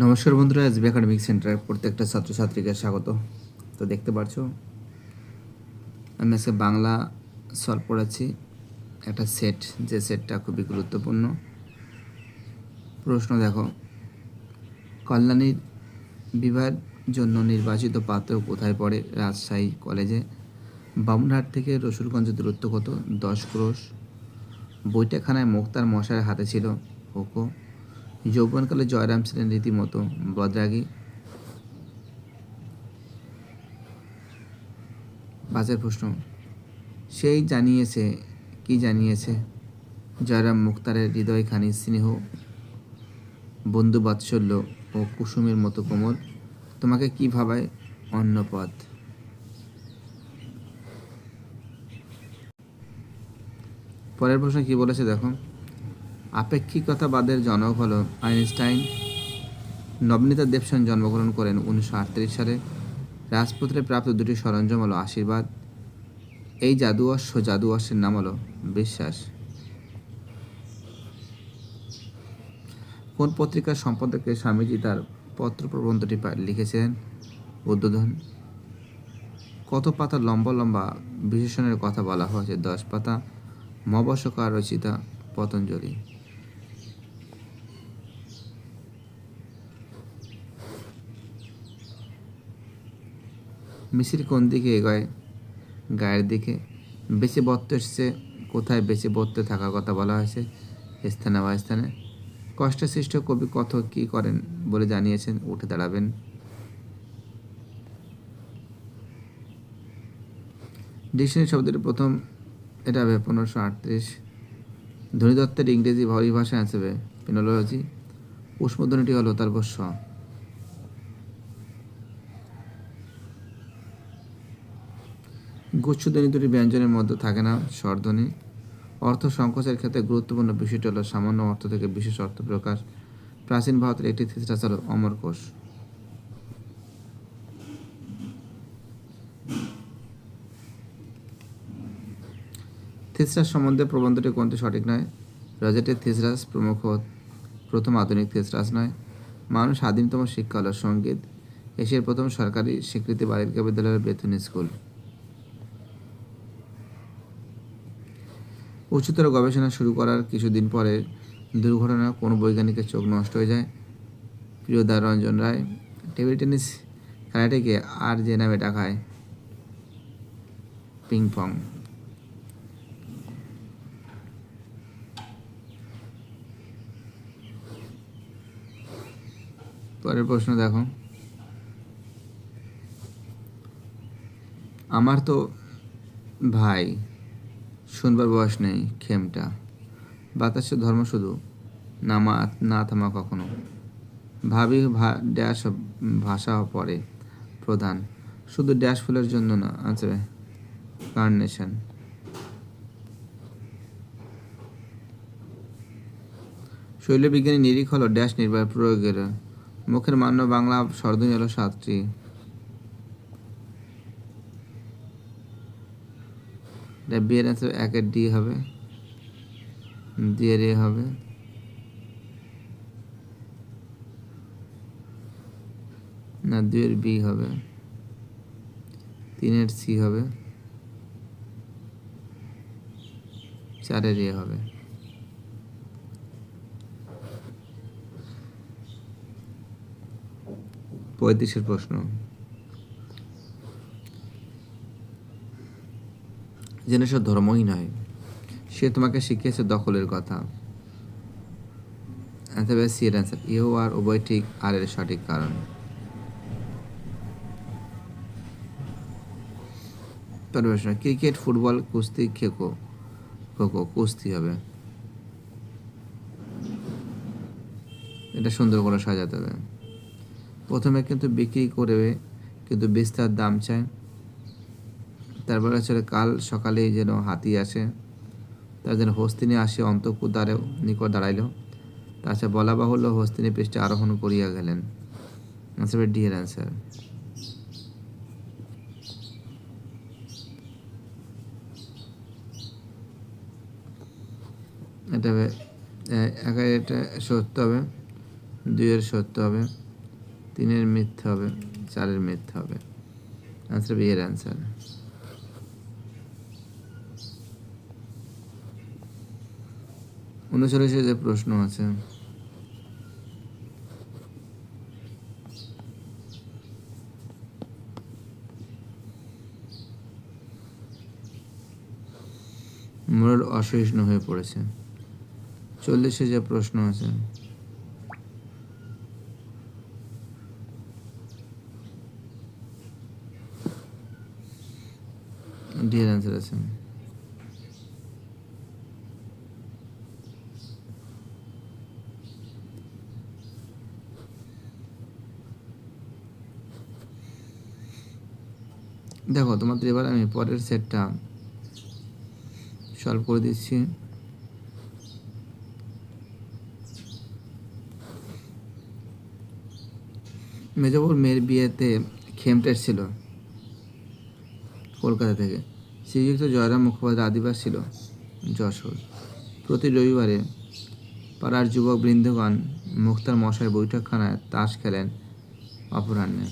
নমস্কার বন্ধুরা, SB academic সেন্টারের প্রত্যেকটা ছাত্রছাত্রীকে স্বাগত। তো দেখতে পাচ্ছ আমি আজকে বাংলা সলভ পড়াচ্ছি একটা সেট, যে সেটটা খুবই গুরুত্বপূর্ণ। প্রশ্ন দেখো, কল্যাণীর বিবাহের জন্য নির্বাচিত পাত্র কোথায় পড়ে? রাজশাহী কলেজে। বামুনহাট থেকে রসুলগঞ্জ দূরত্ব কত? 10 ক্রোশ। বৈঠকখানায় মুক্তার মশাইয়ের হাতে ছিল হুকো। যৌবনকালে জয়রাম ছিলেন রীতিমতো বদরাগী। বাজের প্রশ্ন, সেই জানিয়েছে কি জানিয়েছে? জয়রাম মুক্তারের হৃদয়খানি স্নেহ, বন্ধু বাৎসল্য ও কুসুমের মতো কোমল। তোমাকে কি ভাবায় অন্য পথ? পরের প্রশ্ন কি বলেছে দেখো, আপেক্ষিকতাবাদের জনক হলো আইনস্টাইন। নবনীতা দেবসেন জন্মগ্রহণ করেন 1938 সালে। রাজপুত্রে প্রাপ্ত দুটি সরঞ্জাম হলো আশীর্বাদ। এই জাদু অশ্বের নাম হলো বিশ্বাস। কোন পত্রিকার সম্পাদকে স্বামীজি তার পত্র প্রবন্ধটি লিখেছিলেন? উদ্বোধন। কত পাতা লম্বা লম্বা বিশেষণের কথা বলা হয়েছে? 10 পাতা। মবসকার রচিতা পতঞ্জলি। মিছিল কোন দিকে এগোয়? গায়ের দিকে। বেঁচে বর্ত এসছে কোথায়? বেঁচে বর্তে থাকার কথা বলা হয়েছে স্থানে বা স্থানে। কষ্টসৃষ্ট কবি কত কি করেন বলে জানিয়েছেন? উঠে দাঁড়াবেন। ডিকশনারি শব্দটি প্রথম এটা হবে 1538। ধ্বনিদত্তের ইংরেজি পরিভাষা হিসেবে ফিনোলজি। উষ্মধ্বনিটি হলো তার বস্য। গুচ্ছধ্বনি দুটি ব্যঞ্জনের মধ্যে থাকে না, স্বরধ্বনি। অর্থ সংকোচের ক্ষেত্রে গুরুত্বপূর্ণ বিষয়টি হলো সামান্য অর্থ থেকে বিশেষ অর্থ প্রকাশ। প্রাচীন ভারতের একটি থিসরাস হলো অমরকোষ। থিসরাস সম্বন্ধে প্রবন্ধটি কোনটি সঠিক নয়? রজেটের থিসরাস প্রমুখ প্রথম আধুনিক থিসরাস নয়। মানুষ স্বাধীনতম শিক্ষা হলো সঙ্গীত। এশিয়ার প্রথম সরকারি স্বীকৃতি বালিকা বিদ্যালয়ের বেথুন স্কুল। উচ্চতর গবেষণা শুরু করার কিছুদিন পরে দুর্ঘটনা কোন বৈজ্ঞানিকের চোখ নষ্ট হয়ে যায়? প্রিয়দরঞ্জন রায়। টেবিল টেনিস খেলাটিকে আর যে নামে ডাকায়? Ping pong. পরের প্রশ্ন দেখো, আমার তো ভাই শুনবার বয়স নেই খেমটা। বাতাসে ধর্ম শুধু না থামা কখনো। ভাবি ড্যাশ ভাষা পড়ে প্রধান, শুধু ড্যাশ ফুলের জন্য না আছে কার্নেশন। শৈলবিজ্ঞানী নিরিখ হলো ড্যাশ নির্ভর প্রয়োগের। মুখের মান্য বাংলা স্বরধ্বনি হলো 7টি। বিয়ের অ্যান্সার 1-এর ডি হবে, 2-এর এ হবে, না 2-এর বি হবে, 3-এর সি হবে, 4-এর এ হবে। পঁয়ত্রিশের প্রশ্ন, জেনে সে ধর্মই নয়, সে তোমাকে শিখিয়েছে দখলের কথা। সি এর অ্যান্সার ইউ আর উভয় ঠিক, আর এর সঠিক কারণ। প্রশ্ন, ক্রিকেট, ফুটবল, কুস্তি, খোখো কুস্তি হবে। এটা সুন্দর করে সাজাতে হবে। প্রথমে কিন্তু বিক্রি করবে, কিন্তু বিস্তার দাম চায়। তারপরে হচ্ছে কাল সকালেই যেন হাতি আসে, তার যেন হস্তিনী আসে অন্তঃপুর নিকট দাঁড়াইল। তাছাড়া বলা বাহুল্য হস্তিনী পৃষ্ঠে আরোহণ করিয়া গেলেন। আনসার ডি এর অ্যান্সার। এটা হবে এটা সত্য হবে, 2-এর সত্য হবে। 3-এর মিথ্যা হবে, 4-এর মিথ্যা হবে। আনসার বি এর অ্যান্সার। উনচল্লিশে যে প্রশ্ন আছে, মোড়ল অসহিষ্ণু হয়ে পড়েছে। 40-এ যে প্রশ্ন আছে, ডি এর অ্যান্সার আছে। দেখো তোমাদের এবার আমি পরের সেটটা সলভ করে দিচ্ছি। মেজবাবুর মেয়ের বিয়েতে খেমটের ছিল কলকাতা থেকে। শ্রীযুক্ত জয়রাম মুখোপাধ্যায় আদিবাস ছিল যশোর। প্রতি রবিবারে পাড়ার যুবক বৃন্দগণ মুক্তার মশাই বৈঠকখানায় তাস খেলেন অপরাহ্নে।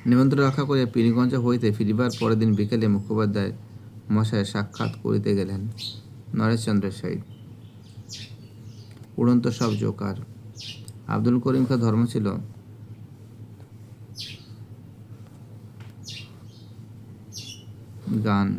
নিমন্ত্রণ রক্ষা করিয়া পীরগঞ্জ হইতে ফিরিবার পরের দিন বিকেলে মুখোপাধ্যায় মশায় সাক্ষাৎ করিতে গেলেন নরেশচন্দ্রের সহিত। উড়ন্ত সব জোকার। আব্দুল করিম খাঁ ধর্ম ছিল গান।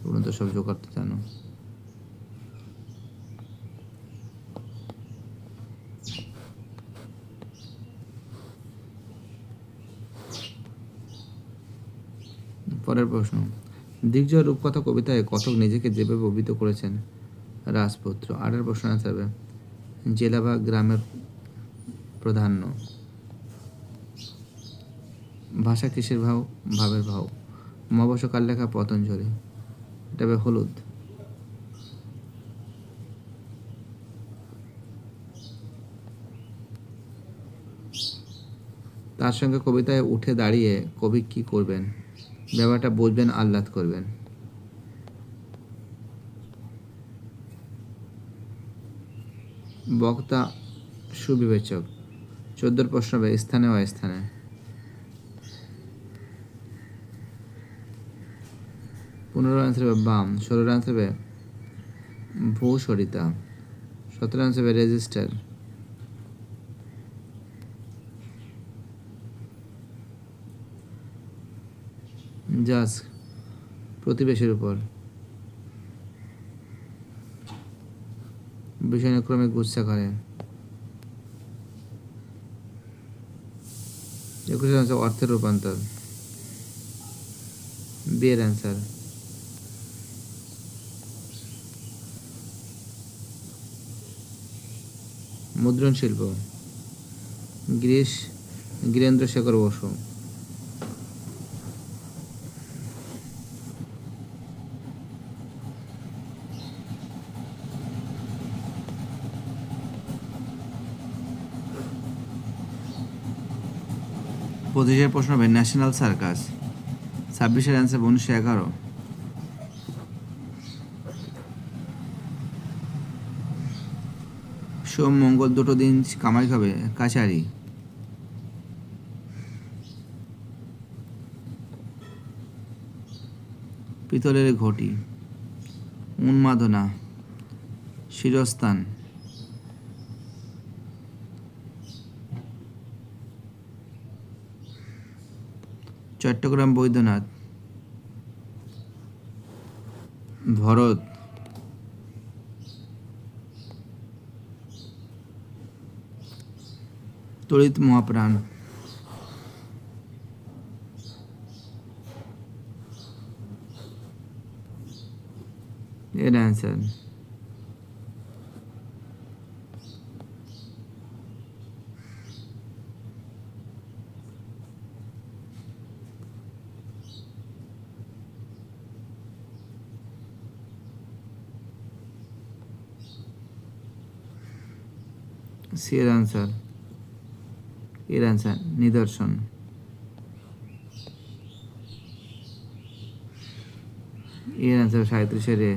উড়ন্ত সব জোকার তো জানো। পরের প্রশ্ন, দিগ্জয় রূপকথা কবিতায় কথক নিজেকে যেভাবে অভিহিত করেছেন রাজপুত্র। 8-এর প্রশ্ন হবে জেলা বা গ্রামের প্রাধান্য। ভাষা কিসের ভাও? ভাবের ভাও। মহাভাষ্য কার লেখা? পতঞ্জলি। এটা হবে হলুদ। তার সঙ্গে কবিতায় উঠে দাঁড়িয়ে কবি কি করবেন? ব্যাপারটা বুঝবেন, আহ্লাদ করবেন। বক্তা সুবিবেচক। 14-র প্রশ্ন হবে স্থানে ও অস্থানে। 15-র আনসার হবে বাম। 16-র আনসার হবে ভূসরিতা। 17-র আনসার হবে রেজিস্টার। জাজ প্রতিবেশীর উপর। বিষয়ক্রমে গুচ্ছা করে। 21-এর আনসার অর্থের রূপান্তর। বি এর অ্যান্সার। মুদ্রণ শিল্প। গিরীন্দ্র শেখর বসু। পঁচিশের প্রশ্ন হবে ন্যাশনাল সার্কাস। 26-এর অ্যান্সার 1911। সোম মঙ্গল দুটো দিন কামাই খাবে কাছারি। পিতলের ঘটি। উন্মাদনা। শিরস্থান। চট্টগ্রাম বৈদ্যনাথ। ভরত। তড়িৎ মহাপ্রাণ। এর অ্যান্সার। সি এর অ্যান্সার। এর অ্যান্সার নিদর্শন। এর অ্যান্সার 37-এর এ।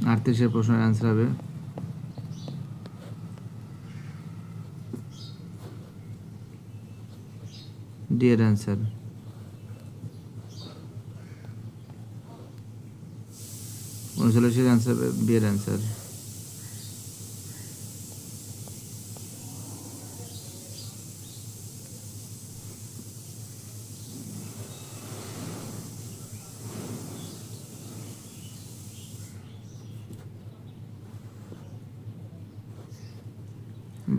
38-এর প্রশ্নের অ্যান্সার হবে ডি এর অ্যান্সার। 39-এর অ্যান্সার হবে বি এর অ্যান্সার।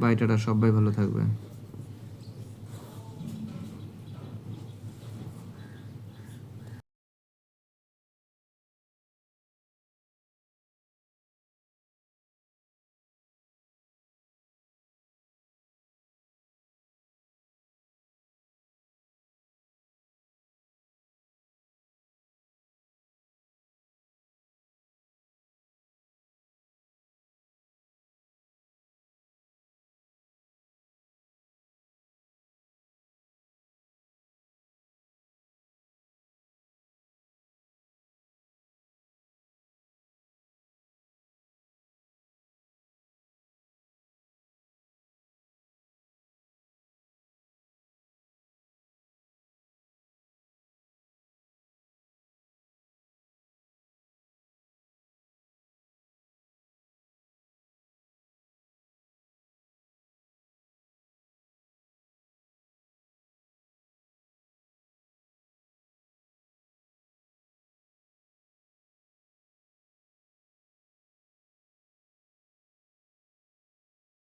বাই টাটা, সবাই ভালো থাকবে।